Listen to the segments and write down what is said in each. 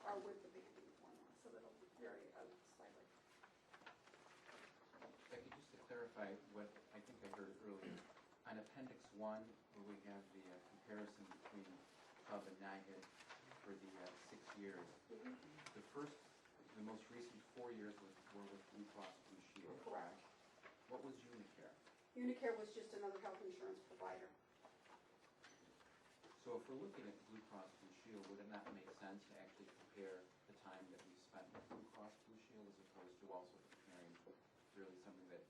are with the banding formula, so that'll vary slightly. Becky, just to clarify what I think I heard earlier, on Appendix 1, where we have the comparison between Hub and NIHID for the 6 years, the most recent 4 years were with Blue Cross Blue Shield. Correct. What was Unicare? Unicare was just another health insurance provider. So if we're looking at Blue Cross Blue Shield, would it not make sense to actually compare the time that we spent with Blue Cross Blue Shield as opposed to also comparing really something that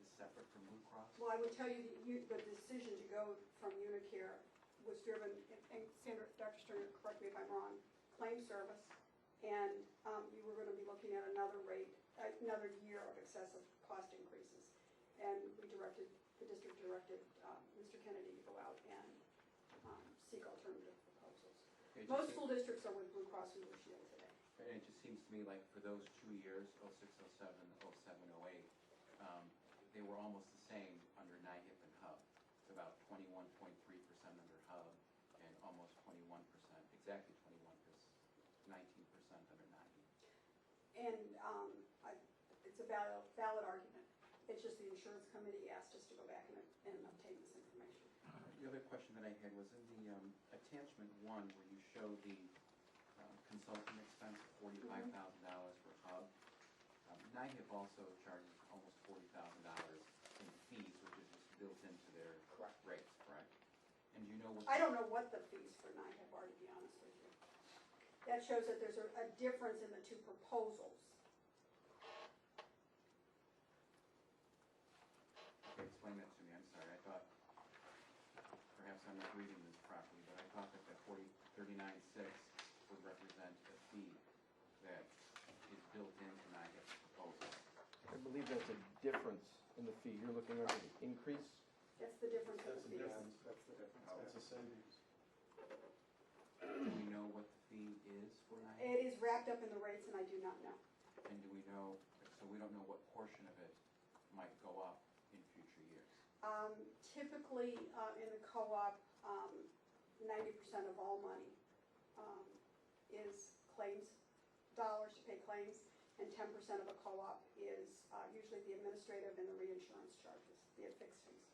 is separate from Blue Cross? Well, I would tell you the decision to go from Unicare was driven, and Dr. Sterner, correct me if I'm wrong, claim service, and you were going to be looking at another year of excessive cost increases. And the district directed Mr. Kennedy to go out and seek alternative proposals. Most school districts are with Blue Cross and Blue Shield today. And it just seems to me like for those 2 years, 06, 07, 07, 08, they were almost the same under NIHIP and HUB. It's about 21.3% under HUB and almost 21%, exactly 19% under NIHIP. And it's a valid argument. It's just the insurance committee asked us to go back and obtain this information. The other question that I had was in the attachment 1 where you show the consulting expense of $45,000 for HUB. NIHIP also charges almost $40,000 in fees, which is just built into their rates, correct? And do you know what? I don't know what the fees for NIHIP are, to be honest with you. That shows that there's a difference in the two proposals. Okay, explain that to me. I'm sorry. I thought, perhaps I'm not reading this properly, but I thought that the 39.6 would represent a fee that is built into NIHIP's proposal. I believe that's a difference in the fee. You're looking at the increase? That's the difference in the That's the fees. difference. That's the difference. That's a savings. Do we know what the fee is for NIHIP? It is wrapped up in the rates, and I do not know. And do we know, so we don't know what portion of it might go up in future years? Typically, in the co-op, 90% of all money is claims, dollars to pay claims, and 10% of a co-op is usually the administrative and the reinsurance charges, the fixed fees.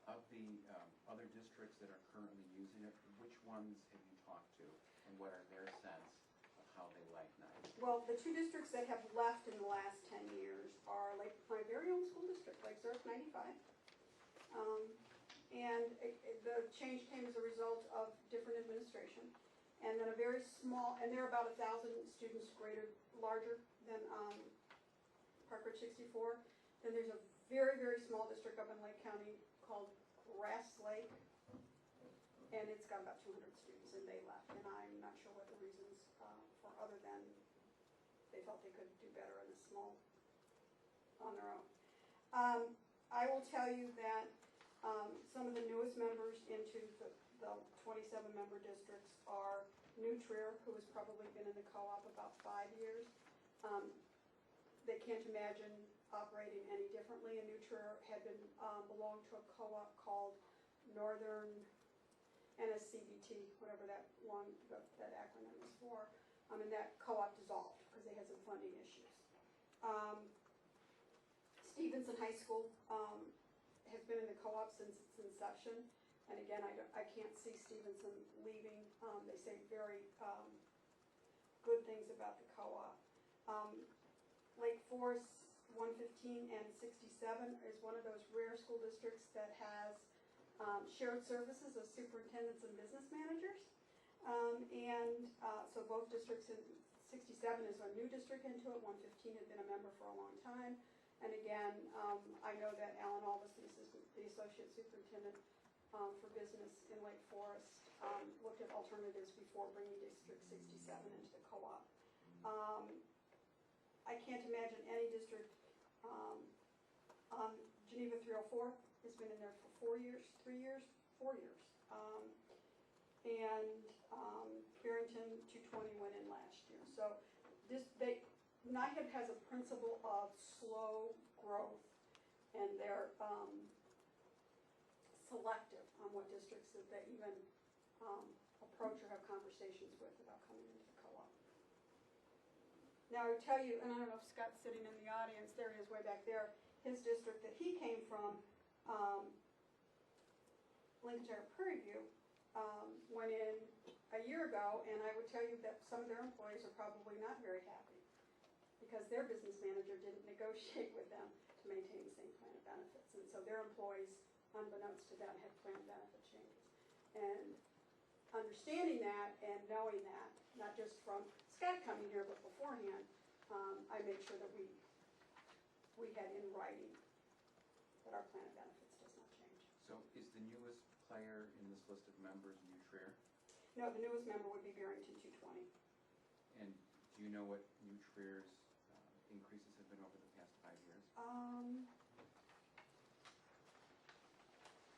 Of the other districts that are currently using it, which ones have you talked to, and what are their sense of how they like NIHIP? Well, the two districts that have left in the last 10 years are my very own school district, Lake Zurich 95. The change came as a result of different administration. And then a very small, and they're about 1,000 students larger than Park Ridge 64. Then there's a very, very small district up in Lake County called Grass Lake. And it's got about 200 students, and they left. And I'm not sure what the reasons for, other than they felt they could do better in a small, on their own. I will tell you that some of the newest members into the 27-member districts are New Trier, who has probably been in the co-op about 5 years. They can't imagine operating any differently. And New Trier had been belonged to a co-op called Northern NSCBT, whatever that acronym is for. And that co-op dissolved because they had some funding issues. Stevenson High School has been in the co-op since its inception. And again, I can't see Stevenson leaving. They say very good things about the co-op. Lake Forest 115 and 67 is one of those rare school districts that has shared services of superintendents and business managers. So both districts, in 67 is a new district into it, 115 had been a member for a long time. And again, I know that Alan Alvis, the associate superintendent for business in Lake Forest, looked at alternatives before bringing District 67 into the co-op. I can't imagine any district. Geneva 304 has been in there for 4 years, 3 years, 4 years. Barrington 220 went in last year. So NIHIP has a principle of slow growth, and they're selective on what districts that they even approach or have conversations with about coming into the co-op. Now, I would tell you, and I don't know if Scott's sitting in the audience, there he is way back there, his district that he came from, Lincolnshire Prairie View, went in a year ago, and I would tell you that some of their employees are probably not very happy because their business manager didn't negotiate with them to maintain the same plan of benefits. And so their employees, unbeknownst to them, had plan benefit changes. And understanding that and knowing that, not just from Scott coming here, but beforehand, I made sure that we had in writing that our plan of benefits does not change. So is the newest player in this list of members New Trier? No, the newest member would be Barrington 220. And do you know what New Trier's increases have been over the past 5 years?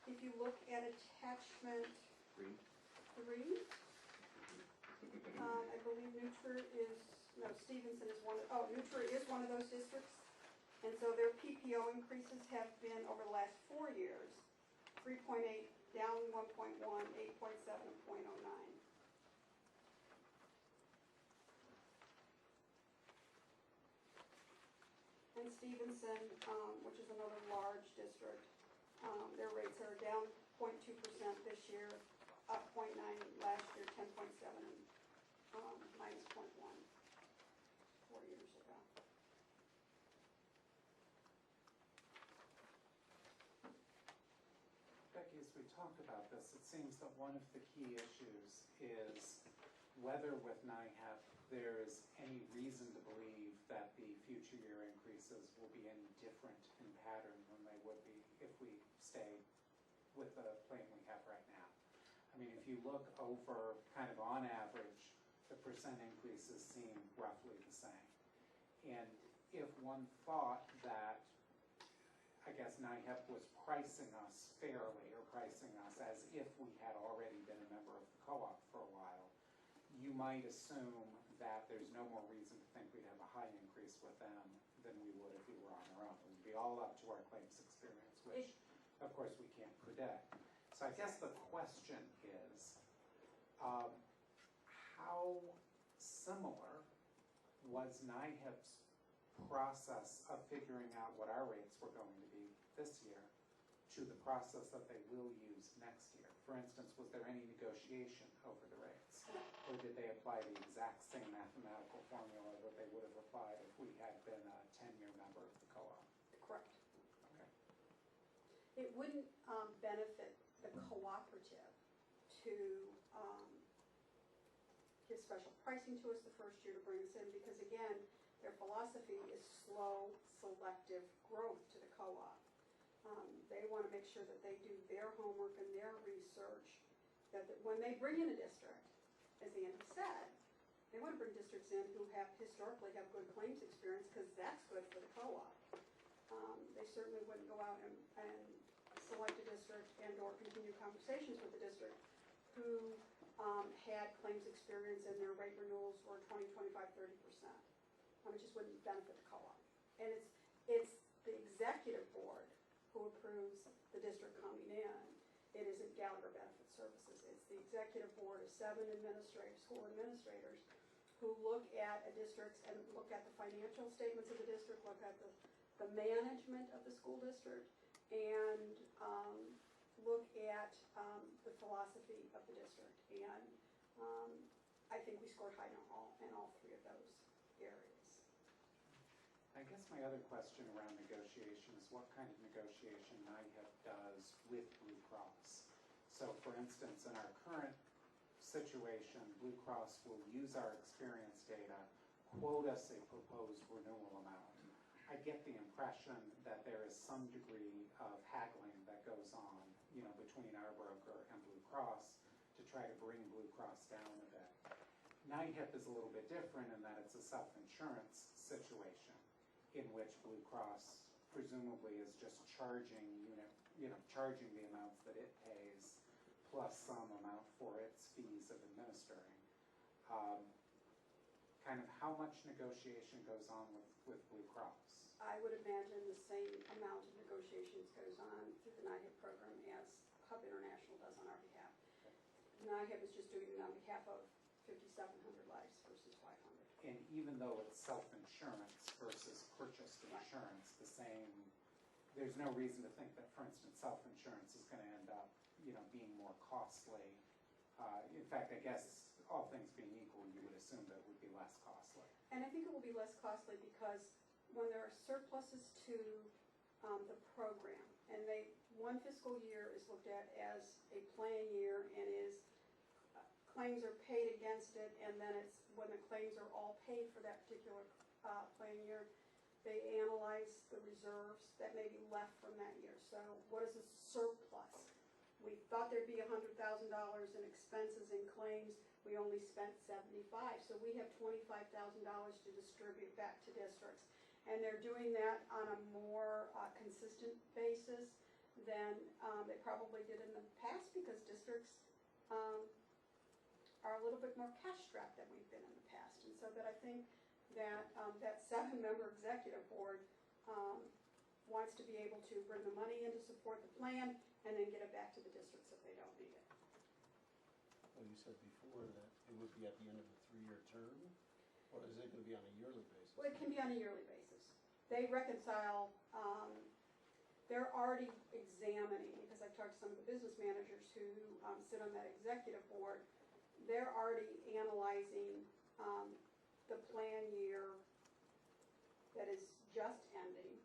If you look at attachment 3? 3, I believe New Trier is, no, Stevenson is New Trier is one of those districts. And so their PPO increases have been over the last 4 years, 3.8, down 1.1, 8.7, and 0.09. And Stevenson, which is another large district, their rates are down 0.2% this year, up 0.9 last year, 10.7, and minus 0.1 4 years ago. Becky, as we talk about this, it seems that one of the key issues is whether with NIHEP there is any reason to believe that the future year increases will be any different in pattern than they would be if we stay with the plan we have right now. I mean, if you look over kind of on average, the percent increases seem roughly the same. And if one thought that, I guess NIHEP was pricing us fairly or pricing us as if we had already been a member of the co-op for a while, you might assume that there's no more reason to think we'd have a high increase with them than we would if we were on our own. It would be all up to our claims experience, which of course we can't predict. So I guess the question is, how similar was NIHEP's process of figuring out what our rates were going to be this year to the process that they will use next year? For instance, was there any negotiation over the rates? Or did they apply the exact same mathematical formula that they would have applied if we had been a 10-year member of the co-op? Correct. Okay. It wouldn't benefit the cooperative to give special pricing to us the first year to bring us in, because again, their philosophy is slow, selective growth to the co-op. They want to make sure that they do their homework and their research, that when they bring in a district, as Andy said, they want to bring districts in who historically have good claims experience, because that's good for the co-op. They certainly wouldn't go out and select a district and or continue conversations with the district who had claims experience and their rate renewals were 20, 25, 30%. It just wouldn't benefit the co-op. And it's the executive board who approves the district coming in. It isn't Gallagher Benefit Services. It's the executive board of 7 school administrators who look at a district and look at the financial statements of the district, look at the management of the school district, and look at the philosophy of the district. And I think we scored high in all 3 of those areas. I guess my other question around negotiation is what kind of negotiation NIHEP does with Blue Cross. So for instance, in our current situation, Blue Cross will use our experience data, quote us a proposed renewal amount. I get the impression that there is some degree of haggling that goes on, between our broker and Blue Cross to try to bring Blue Cross down a bit. NIHEP is a little bit different in that it's a self-insurance situation, in which Blue Cross presumably is just charging charging the amounts that it pays plus some amount for its fees of administering. Kind of how much negotiation goes on with Blue Cross? I would imagine the same amount of negotiations goes on through the NIHEP program as Hub International does on our behalf. NIHEP is just doing it on behalf of 5,700 lives versus 500. And even though it's self-insurance versus purchased insurance, the same, there's no reason to think that, for instance, self-insurance is gonna end up, being more costly. In fact, I guess, all things being equal, you would assume that it would be less costly. And I think it will be less costly because when there are surpluses to the program, and one fiscal year is looked at as a plan year and claims are paid against it, and then it's, when the claims are all paid for that particular plan year, they analyze the reserves that may be left from that year. So what is a surplus? We thought there'd be $100,000 in expenses and claims. We only spent 75, so we have $25,000 to distribute back to districts. And they're doing that on a more consistent basis than they probably did in the past, because districts are a little bit more cash strapped than we've been in the past. And so that I think that that 7-member executive board wants to be able to bring the money in to support the plan and then get it back to the districts if they don't need it. Well, you said before that it would be at the end of a 3-year term, or is it gonna be on a yearly basis? Well, it can be on a yearly basis. They reconcile, they're already examining, because I've talked to some of the business managers who sit on that executive board, they're already analyzing the plan year that is just ending,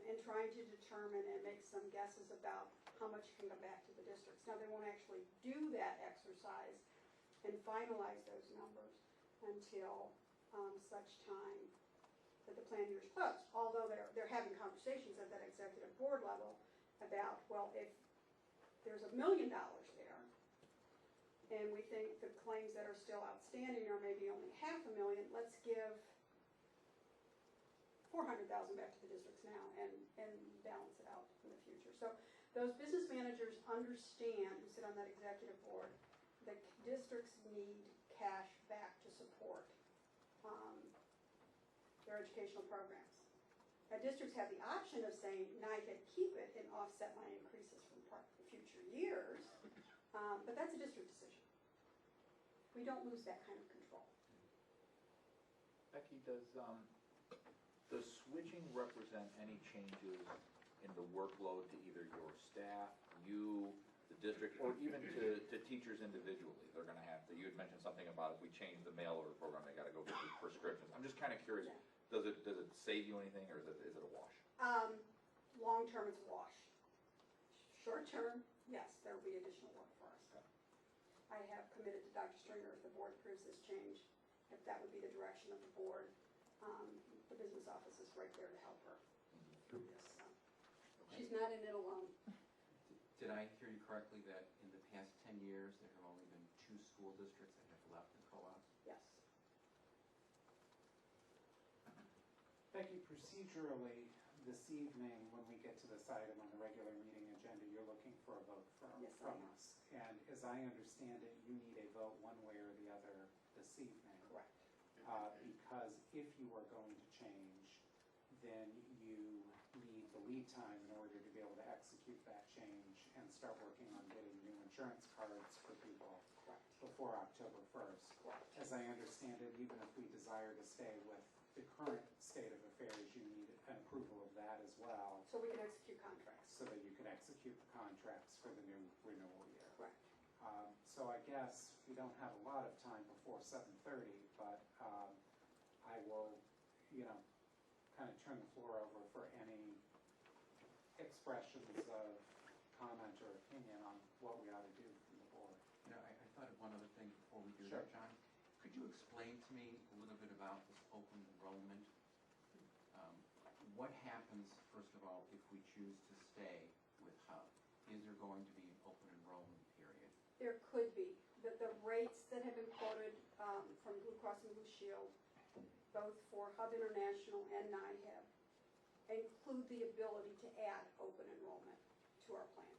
and trying to determine and make some guesses about how much can go back to the districts. Now, they won't actually do that exercise and finalize those numbers until such time that the plan year is closed. Although they're having conversations at that executive board level about, well, if there's $1 million there, and we think the claims that are still outstanding are maybe only $500,000, let's give $400,000 back to the districts now and balance it out in the future. So those business managers understand, who sit on that executive board, that districts need cash back to support their educational programs. Now, districts have the option of saying, NIHED, keep it and offset my increases from future years, but that's a district decision. We don't lose that kind of control. Becky, does switching represent any changes in the workload to either your staff, you, the district, or even to teachers individually? They're gonna have to, you had mentioned something about if we change the mail order program, they gotta go get the prescriptions. I'm just kinda curious, Yeah. does it save you anything, or is it a wash? Long term, it's a wash. Short term, yes, there will be additional work for us. Okay. I have committed to Dr. Stringer, if the board approves this change, if that would be the direction of the board, the business office is right there to help her through this. So. She's not in it alone. Did I hear you correctly that in the past 10 years, there have only been 2 school districts that have left the co-ops? Yes. Becky, procedurally, this evening, when we get to this item on the regular meeting agenda, you're looking for a vote from Yes, I am. us. And as I understand it, you need a vote one way or the other this evening. Correct. Because if you are going to change, then you need the lead time in order to be able to execute that change and start working on getting new insurance cards for people Correct. before October 1st. Correct. As I understand it, even if we desire to stay with the current state of affairs, you need an approval of that as well, So we can execute contracts. so that you can execute the contracts for the new renewal year. Correct. So I guess we don't have a lot of time before 7:30, but I will, kind of turn the floor over for any expressions of comment or opinion on what we ought to do from the board. I thought of one other thing before we do Sure. that, John. Could you explain to me a little bit about this open enrollment? What happens, first of all, if we choose to stay with HUB? Is there going to be an open enrollment period? There could be. The rates that have been quoted from Blue Cross and Blue Shield, both for HUB International and NIHEB, include the ability to add open enrollment to our plan.